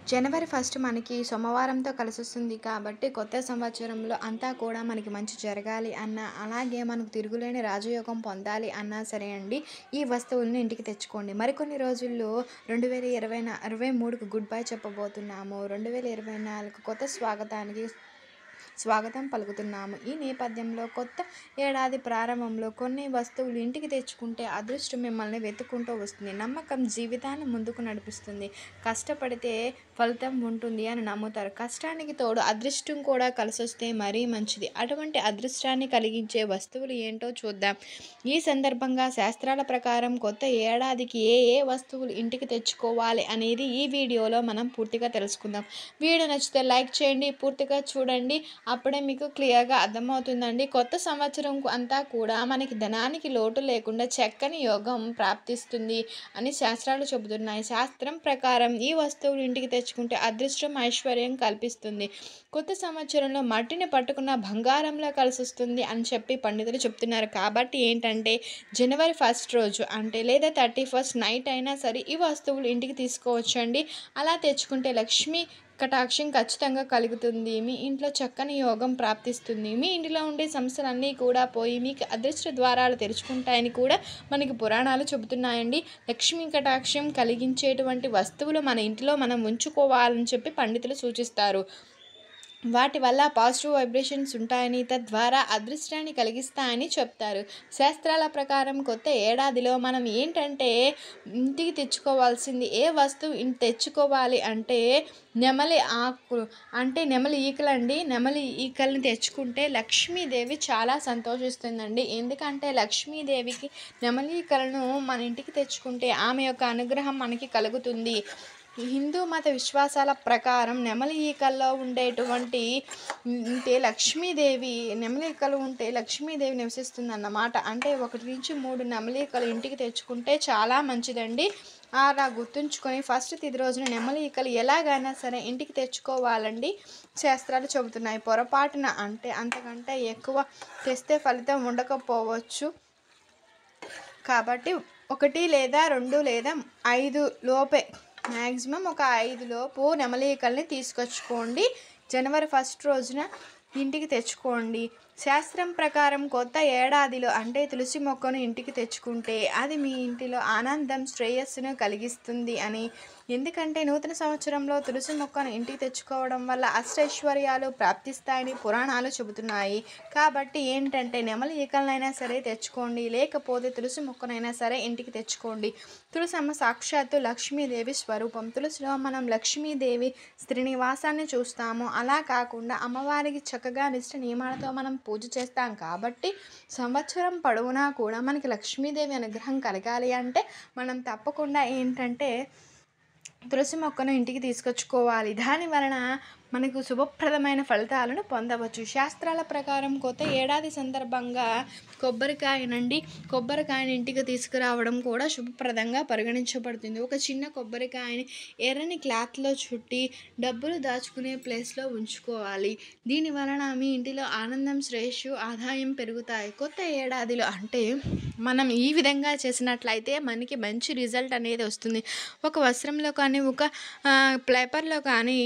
జనవరి 1 మనకి సోమవారంతో కలిసొస్తుంది కాబట్టి కొత్త సంవత్సరంలో అంతా కూడా మనకి మంచి జరగాలి అన్నా, అలాగే మనకు తిరుగులేని రాజయోగం పొందాలి అన్నా సరే అండి, ఈ వస్తువులను ఇంటికి తెచ్చుకోండి. మరికొన్ని రోజుల్లో 2023కు గుడ్ బై చెప్పబోతున్నాము. 2024 కొత్త స్వాగతం పలుకుతున్నాము. ఈ నేపథ్యంలో కొత్త ఏడాది ప్రారంభంలో కొన్ని వస్తువులు ఇంటికి తెచ్చుకుంటే అదృష్టం మిమ్మల్ని వెతుక్కుంటూ వస్తుంది. నమ్మకం జీవితాన్ని ముందుకు నడిపిస్తుంది. కష్టపడితే ఫలితం ఉంటుంది అని నమ్ముతారు. కష్టానికి తోడు అదృష్టం కూడా కలిసొస్తే మరీ మంచిది. అటువంటి అదృష్టాన్ని కలిగించే వస్తువులు ఏంటో చూద్దాం. ఈ సందర్భంగా శాస్త్రాల ప్రకారం కొత్త ఏడాదికి ఏ ఏ వస్తువులు ఇంటికి తెచ్చుకోవాలి అనేది ఈ వీడియోలో మనం పూర్తిగా తెలుసుకుందాం. వీడియో నచ్చితే లైక్ చేయండి, పూర్తిగా చూడండి. అప్పుడే మీకు క్లియర్గా అర్థమవుతుందండి. కొత్త సంవత్సరం అంతా కూడా మనకి ధనానికి లోటు లేకుండా చక్కని యోగం ప్రాప్తిస్తుంది అని శాస్త్రాలు చెబుతున్నాయి. శాస్త్రం ప్రకారం ఈ వస్తువులు ఇంటికి తెచ్చుకుంటే అదృష్టం, ఐశ్వర్యం కల్పిస్తుంది. కొత్త సంవత్సరంలో మట్టిని పట్టుకున్న బంగారంలో కలిసొస్తుంది అని చెప్పి పండితులు చెప్తున్నారు. కాబట్టి ఏంటంటే జనవరి 1 రోజు అంటే లేదా 31 నైట్ అయినా సరే ఈ వస్తువులు ఇంటికి తీసుకోవచ్చండి. అలా తెచ్చుకుంటే లక్ష్మీ కటాక్షం ఖచ్చితంగా కలుగుతుంది. మీ ఇంట్లో చక్కని యోగం ప్రాప్తిస్తుంది. మీ ఇంటిలో ఉండే సమస్యలన్నీ కూడా పోయి మీకు అదృష్ట ద్వారాలు తెరుచుకుంటాయని కూడా మనకి పురాణాలు చెబుతున్నాయండి. లక్ష్మీ కటాక్షం కలిగించేటువంటి వస్తువులు మన ఇంట్లో మనం ఉంచుకోవాలని చెప్పి పండితులు సూచిస్తారు. వాటి వల్ల పాజిటివ్ వైబ్రేషన్స్ ఉంటాయని, తద్వారా అదృష్టాన్ని కలిగిస్తాయని చెప్తారు. శాస్త్రాల ప్రకారం కొత్త ఏడాదిలో మనం ఏంటంటే ఇంటికి తెచ్చుకోవాల్సింది ఏ వస్తువు తెచ్చుకోవాలి అంటే నెమలి ఆకులు అంటే నెమలి ఈకలండి. నెమలి ఈకల్ని తెచ్చుకుంటే లక్ష్మీదేవి చాలా సంతోషిస్తుందండి. ఎందుకంటే లక్ష్మీదేవికి నెమలి ఈకలను మన ఇంటికి తెచ్చుకుంటే ఆమె యొక్క అనుగ్రహం మనకి కలుగుతుంది. హిందూ మత విశ్వాసాల ప్రకారం నెమలి ఈకల్లో ఉండేటువంటి లక్ష్మీదేవి నెమలి ఈకలు ఉంటే లక్ష్మీదేవి నివసిస్తుందన్నమాట. అంటే 1 నుంచి 3 నెమలి ఈకలు ఇంటికి తెచ్చుకుంటే చాలా మంచిదండి. అలా గుర్తుంచుకొని ఫస్ట్ తిథి రోజున నెమలి ఈకలు ఎలాగైనా సరే ఇంటికి తెచ్చుకోవాలండి శాస్త్రాలు చెబుతున్నాయి. పొరపాటున అంటే అంతకంటే ఎక్కువ తెస్తే ఫలితం ఉండకపోవచ్చు. కాబట్టి 1 లేదా 2 లేదా 5 లోపే, మ్యాక్సిమం ఒక 5 లోపు నెమలి ఈకల్ని తీసుకొచ్చుకోండి. జనవరి 1 రోజున ఇంటికి తెచ్చుకోండి. శాస్త్రం ప్రకారం కొత్త ఏడాదిలో అంటే తులసి మొక్కను ఇంటికి తెచ్చుకుంటే అది మీ ఇంటిలో ఆనందం, శ్రేయస్సును కలిగిస్తుంది అని. ఎందుకంటే నూతన సంవత్సరంలో తులసి మొక్కను ఇంటికి తెచ్చుకోవడం వల్ల అష్టైశ్వర్యాలు ప్రాప్తిస్తాయని పురాణాలు చెబుతున్నాయి. కాబట్టి ఏంటంటే నెమలి ఈకలనైనా సరే తెచ్చుకోండి, లేకపోతే తులసి మొక్కనైనా సరే ఇంటికి తెచ్చుకోండి. తులసమ్మ సాక్షాత్తు లక్ష్మీదేవి స్వరూపం. తులసిలో మనం లక్ష్మీదేవి శ్రీనివాసాన్ని చూస్తాము. అలా కాకుండా అమ్మవారికి చక్కగా నిష్ట నియమాలతో మనం పూజ చేస్తాం. కాబట్టి సంవత్సరం పొడవునా కూడా మనకి లక్ష్మీదేవి అనుగ్రహం కలగాలి అంటే మనం తప్పకుండా ఏంటంటే తులసి మొక్కను ఇంటికి తీసుకొచ్చుకోవాలి. దాని వలన మనకు శుభప్రదమైన ఫలితాలను పొందవచ్చు. శాస్త్రాల ప్రకారం కొత్త ఏడాది సందర్భంగా కొబ్బరికాయని ఇంటికి తీసుకురావడం కూడా శుభప్రదంగా పరిగణించబడుతుంది. ఒక చిన్న కొబ్బరికాయని ఎర్రని క్లాత్లో చుట్టి డబ్బులు దాచుకునే ప్లేస్లో ఉంచుకోవాలి. దీని వలన మీ ఇంటిలో ఆనందం, శ్రేయస్సు, ఆదాయం పెరుగుతాయి. కొత్త ఏడాదిలో అంటే మనం ఈ విధంగా చేసినట్లయితే మనకి మంచి రిజల్ట్ అనేది వస్తుంది. ఒక వస్త్రంలో కానీ ఒక పేపర్లో కానీ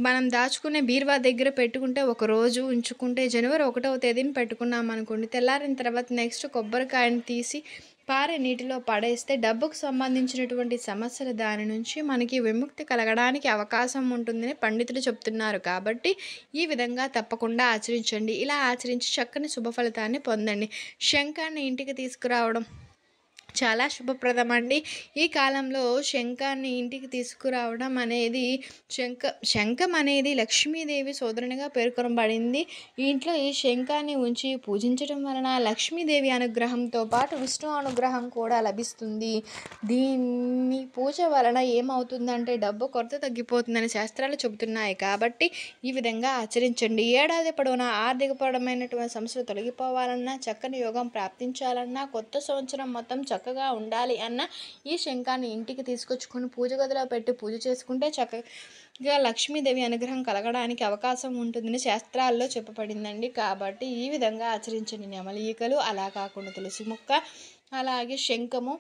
మనం దాచుకునే బీరువా దగ్గర పెట్టుకుంటే ఒకరోజు ఉంచుకుంటే జనవరి 1వ తేదీని పెట్టుకున్నాం అనుకోండి, తెల్లారిన తర్వాత నెక్స్ట్ కొబ్బరికాయని తీసి పారే నీటిలో పడేస్తే డబ్బుకు సంబంధించినటువంటి సమస్యలు దాని నుంచి మనకి విముక్తి కలగడానికి అవకాశం ఉంటుందని పండితులు చెప్తున్నారు. కాబట్టి ఈ విధంగా తప్పకుండా ఆచరించండి. ఇలా ఆచరించి చక్కని శుభ ఫలితాన్ని పొందండి. శంఖాన్ని ఇంటికి తీసుకురావడం చాలా శుభప్రదం అండి. ఈ కాలంలో శంఖాన్ని ఇంటికి తీసుకురావడం అనేది శంఖం అనేది లక్ష్మీదేవి సోదరునిగా పేర్కొనబడింది. ఇంట్లో ఈ శంఖాన్ని ఉంచి పూజించడం వలన లక్ష్మీదేవి అనుగ్రహంతో పాటు విష్ణు అనుగ్రహం కూడా లభిస్తుంది. దీన్ని పూజ వలన ఏమవుతుందంటే డబ్బు కొరత తగ్గిపోతుందని శాస్త్రాలు చెబుతున్నాయి. కాబట్టి ఈ విధంగా ఆచరించండి. ఏడాది పొడవునా ఆర్థికపరమైనటువంటి సమస్యలు తొలగిపోవాలన్నా, చక్కని యోగం ప్రాప్తించాలన్నా, కొత్త సంవత్సరం మొత్తం చక్కగా ఉండాలి అన్న ఈ శంఖాన్ని ఇంటికి తీసుకొచ్చుకొని పూజ గదిలో పెట్టి పూజ చేసుకుంటే చక్కగా లక్ష్మీదేవి అనుగ్రహం కలగడానికి అవకాశం ఉంటుందని శాస్త్రాల్లో చెప్పబడిందండి. కాబట్టి ఈ విధంగా ఆచరించండి. నెమలి ఈకలు, అలా కాకుండా తులసి మొక్క, అలాగే శంఖము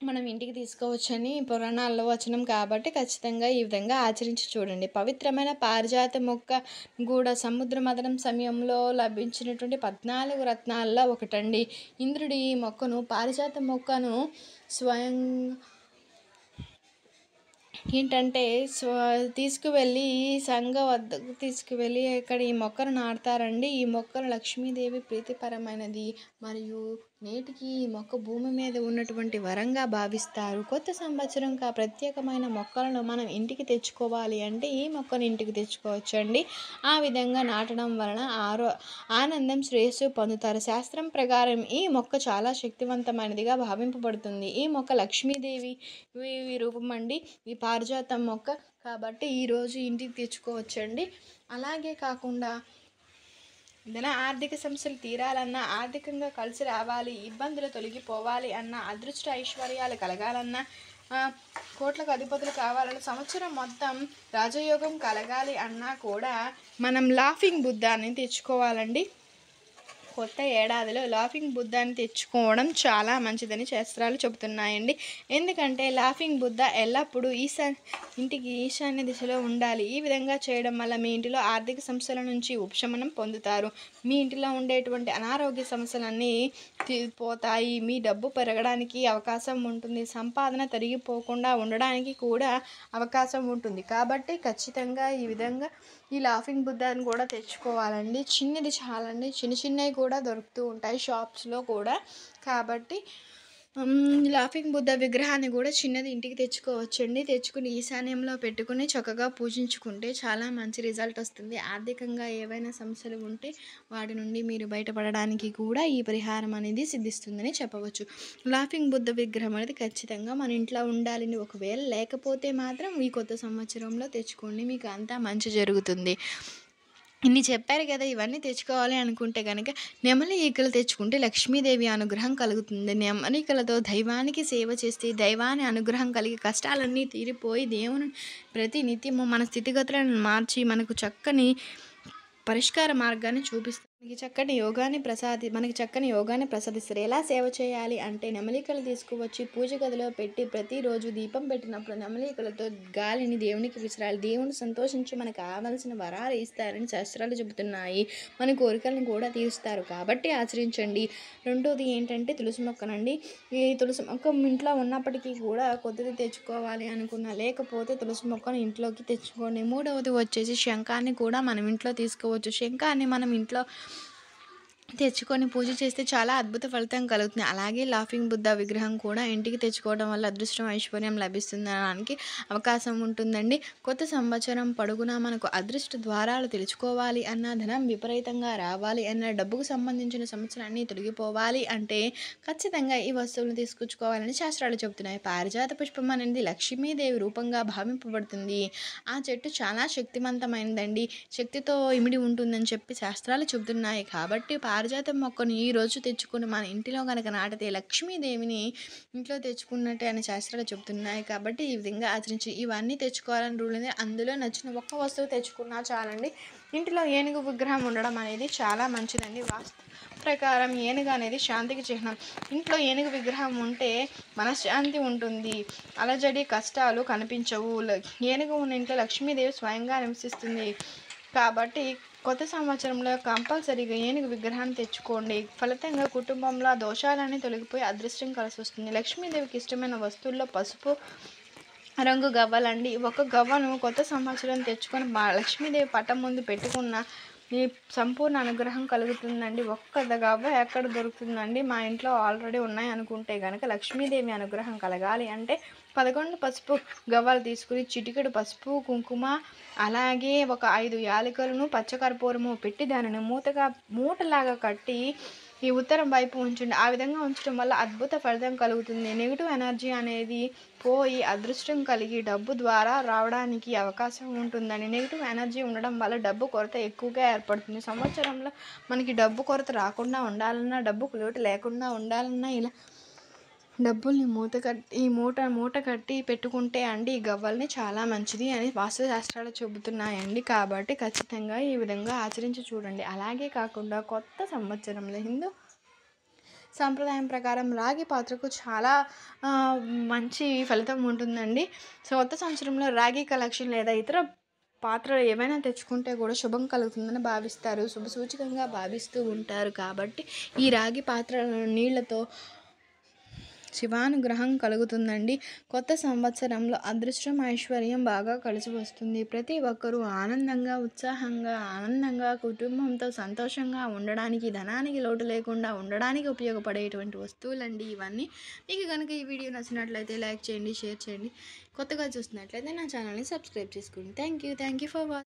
మనం ఇంటికి తీసుకోవచ్చని పురాణాల్లో వచనం కాబట్టి ఖచ్చితంగా ఈ విధంగా ఆచరించి చూడండి. పవిత్రమైన పారిజాత మొక్క కూడా సముద్ర మథనం సమయంలో లభించినటువంటి 14 రత్నాల్లో ఒకటండి. ఇంద్రుడు ఈ మొక్కను పారిజాత మొక్కను స్వయం ఏంటంటే తీసుకువెళ్ళి సంఘ వద్దకు తీసుకువెళ్ళి ఇక్కడ ఈ మొక్కను నాటుతారండి. ఈ మొక్కను లక్ష్మీదేవి ప్రీతిపరమైనది మరియు నేటికి ఈ మొక్క భూమి మీద ఉన్నటువంటి వరంగా భావిస్తారు. కొత్త సంవత్సరం ప్రత్యేకమైన మొక్కలను మనం ఇంటికి తెచ్చుకోవాలి అంటే ఈ మొక్కను ఇంటికి తెచ్చుకోవచ్చండి. ఆ విధంగా నాటడం వలన ఆనందం శ్రేయస్సు పొందుతారు. శాస్త్రం ప్రకారం ఈ మొక్క చాలా శక్తివంతమైనదిగా భావింపబడుతుంది. ఈ మొక్క లక్ష్మీదేవి రూపం అండి. ఈ పారిజాతం మొక్క కాబట్టి ఈరోజు ఇంటికి తెచ్చుకోవచ్చండి. అలాగే కాకుండా ఏదైనా ఆర్థిక సమస్యలు తీరాలన్నా, ఆర్థికంగా కలిసి రావాలి, ఇబ్బందులు తొలగిపోవాలి అన్న, అదృష్ట ఐశ్వర్యాలు కలగాలన్నా, కోట్లకు అధిపతులు కావాలన్న, సంవత్సరం మొత్తం రాజయోగం కలగాలి అన్నా కూడా మనం లాఫింగ్ బుద్ధాన్ని తెచ్చుకోవాలండి. కొత్త ఏడాదిలో లాఫింగ్ బుద్ధాన్ని తెచ్చుకోవడం చాలా మంచిదని శాస్త్రాలు చెబుతున్నాయండి. ఎందుకంటే లాఫింగ్ బుద్ధ ఎల్లప్పుడూ ఇంటికి ఈశాన్య దిశలో ఉండాలి. ఈ విధంగా చేయడం వల్ల మీ ఇంటిలో ఆర్థిక సమస్యల నుంచి ఉపశమనం పొందుతారు. మీ ఇంటిలో ఉండేటువంటి అనారోగ్య సమస్యలన్నీ పోతాయి. మీ డబ్బు పెరగడానికి అవకాశం ఉంటుంది. సంపాదన తరిగిపోకుండా ఉండడానికి కూడా అవకాశం ఉంటుంది. కాబట్టి ఖచ్చితంగా ఈ విధంగా ఈ లాఫింగ్ బుద్ధాన్ని కూడా తెచ్చుకోవాలండి. చిన్నది చాలండి, చిన్నవి కూడా దొరుకుతూ ఉంటాయి షాప్స్లో కూడా. కాబట్టి లాఫింగ్ బుద్ధ విగ్రహాన్ని కూడా చిన్నది ఇంటికి తెచ్చుకోవచ్చండి. తెచ్చుకుని ఈశాన్యంలో పెట్టుకుని చక్కగా పూజించుకుంటే చాలా మంచి రిజల్ట్ వస్తుంది. ఆర్థికంగా ఏవైనా సమస్యలు ఉంటే వాటి నుండి మీరు బయటపడడానికి కూడా ఈ పరిహారం అనేది సిద్ధిస్తుందని చెప్పవచ్చు. లాఫింగ్ బుద్ధ విగ్రహం అనేది ఖచ్చితంగా మన ఇంట్లో ఉండాలని, ఒకవేళ లేకపోతే మాత్రం ఈ కొత్త సంవత్సరంలో తెచ్చుకోండి, మీకు అంతా మంచి జరుగుతుంది. ఇన్ని చెప్పారు కదా, ఇవన్నీ తెచ్చుకోవాలి అనుకుంటే కనుక నెమలి ఈకలు తెచ్చుకుంటే లక్ష్మీదేవి అనుగ్రహం కలుగుతుంది. నెమలికలతో దైవానికి సేవ చేస్తే దైవాన్ని అనుగ్రహం కలిగి కష్టాలన్నీ తీరిపోయి దేవుని ప్రతి నిత్యము మన స్థితిగతులను మార్చి మనకు చక్కని పరిష్కార మార్గాన్ని చూపిస్తారు. మనకి చక్కని యోగాన్ని ప్రసాదిస్తారు. ఎలా సేవ చేయాలి అంటే నెమలికలు తీసుకువచ్చి పూజ గదిలో పెట్టి ప్రతిరోజు దీపం పెట్టినప్పుడు నెమలికలతో గాలిని దేవునికి విసిరాలి. దేవుని సంతోషించి మనకు కావాల్సిన వరాలు ఇస్తారని శాస్త్రాలు చెబుతున్నాయి. మన కోరికలను కూడా తీరుస్తారు. కాబట్టి ఆచరించండి. రెండోది ఏంటంటే తులసి మొక్కనండి. ఈ తులసి మొక్క ఇంట్లో ఉన్నప్పటికీ కూడా కొత్తది తెచ్చుకోవాలి అనుకున్నా, లేకపోతే తులసి మొక్కను ఇంట్లోకి తెచ్చుకోండి. మూడవది వచ్చేసి శంఖాన్ని కూడా మనం ఇంట్లో తీసుకోవచ్చు. శంఖాన్ని మనం ఇంట్లో తెచ్చుకొని పూజ చేస్తే చాలా అద్భుత ఫలితం కలుగుతుంది. అలాగే లాఫింగ్ బుద్ధ విగ్రహం కూడా ఇంటికి తెచ్చుకోవడం వల్ల అదృష్టం ఐశ్వర్యం లభిస్తుందనడానికి అవకాశం ఉంటుందండి. కొత్త సంవత్సరం పొడుగునా మనకు అదృష్ట ద్వారాలు తెలుసుకోవాలి అన్న, ధనం విపరీతంగా రావాలి అన్న, డబ్బుకు సంబంధించిన సమస్యలన్నీ తొలగిపోవాలి అంటే ఖచ్చితంగా ఈ వస్తువులను తీసుకొచ్చుకోవాలని శాస్త్రాలు చెబుతున్నాయి. పారిజాత పుష్పం అనేది లక్ష్మీదేవి రూపంగా భావింపబడుతుంది. ఆ చెట్టు చాలా శక్తివంతమైనదండి, శక్తితో ఇమిడి ఉంటుందని చెప్పి శాస్త్రాలు చెబుతున్నాయి. కాబట్టి పారిజాతం మొక్కను ఈరోజు తెచ్చుకొని మన ఇంటిలో కనుక నాటితే లక్ష్మీదేవిని ఇంట్లో తెచ్చుకున్నట్టే అని శాస్త్రాలు చెబుతున్నాయి. కాబట్టి ఈ విధంగా ఆచరించి ఇవన్నీ తెచ్చుకోవాలని రూల్ ఉంది. అందులో నచ్చిన ఒక్క వస్తువు తెచ్చుకున్నా చాలండి. ఇంటిలో ఏనుగు విగ్రహం ఉండడం అనేది చాలా మంచిదండి. వాస్తు ప్రకారం ఏనుగు అనేది శాంతికి చిహ్నం. ఇంట్లో ఏనుగు విగ్రహం ఉంటే మనశ్శాంతి ఉంటుంది, అలజడి కష్టాలు కనిపించవు. ఏనుగు ఉన్న ఇంట్లో లక్ష్మీదేవి స్వయంగా నివసిస్తుంది. కాబట్టి కొత్త సంవత్సరంలో కంపల్సరీగా ఏనుగు విగ్రహాన్ని తెచ్చుకోండి. ఫలితంగా కుటుంబంలో దోషాలన్నీ తొలగిపోయి అదృష్టం కలిసి వస్తుంది. లక్ష్మీదేవికి ఇష్టమైన వస్తువుల్లో పసుపు రంగు గవ్వలండి. ఒక గవ్వను కొత్త సంవత్సరం తెచ్చుకొని లక్ష్మీదేవి పటం ముందు పెట్టుకున్న ఈ సంపూర్ణ అనుగ్రహం కలుగుతుందండి. ఒక్క గవ్వ ఎక్కడ దొరుకుతుందండి? మా ఇంట్లో ఆల్రెడీ ఉన్నాయి అనుకుంటే కనుక లక్ష్మీదేవి అనుగ్రహం కలగాలి అంటే 11 పసుపు గవ్వలు తీసుకుని చిటికెడు పసుపు కుంకుమ, అలాగే ఒక 5 యాలకులను పచ్చకర్పూరము పెట్టి దానిని మూటలాగా కట్టి ఈ ఉత్తరం వైపు ఉంచండి. ఆ విధంగా ఉంచడం వల్ల అద్భుత ఫలితం కలుగుతుంది. నెగిటివ్ ఎనర్జీ అనేది పోయి అదృష్టం కలిగి డబ్బు ద్వారా రావడానికి అవకాశం ఉంటుందని. నెగిటివ్ ఎనర్జీ ఉండడం వల్ల డబ్బు కొరత ఎక్కువగా ఏర్పడుతుంది. సంవత్సరంలో మనకి డబ్బు కొరత రాకుండా ఉండాలన్నా, డబ్బుకు లోటు లేకుండా ఉండాలన్నా ఇలా డబ్బుల్ని మూట కట్టి పెట్టుకుంటే అండి ఈ గవ్వల్ని చాలా మంచిది అని వాస్తు శాస్త్రాలు చెబుతున్నాయండి. కాబట్టి ఖచ్చితంగా ఈ విధంగా ఆచరించి చూడండి. అలాగే కాకుండా కొత్త సంవత్సరంలో సంప్రదాయం ప్రకారం రాగి పాత్రకు చాలా మంచి ఫలితం ఉంటుందండి. సో కొత్త సంవత్సరంలో రాగి కలెక్షన్ లేదా ఇతర పాత్రలు ఏమైనా తెచ్చుకుంటే కూడా శుభం కలుగుతుందని భావిస్తారు, శుభ సూచకంగా భావిస్తూ ఉంటారు. కాబట్టి ఈ రాగి పాత్రలను నీళ్ళతో శివానుగ్రహం కలుగుతుందండి. కొత్త సంవత్సరంలో అదృష్టం, ఐశ్వర్యం బాగా కలిసి వస్తుంది. ప్రతి ఒక్కరూ ఆనందంగా, ఉత్సాహంగా, ఆనందంగా కుటుంబంతో సంతోషంగా ఉండడానికి, ధనానికి లోటు లేకుండా ఉండడానికి ఉపయోగపడేటువంటి వస్తువులండి ఇవన్నీ. మీకు కనుక ఈ వీడియో నచ్చినట్లయితే లైక్ చేయండి, షేర్ చేయండి. కొత్తగా చూస్తున్నట్లయితే నా ఛానల్ని సబ్స్క్రైబ్ చేసుకోండి. Thank you for watching.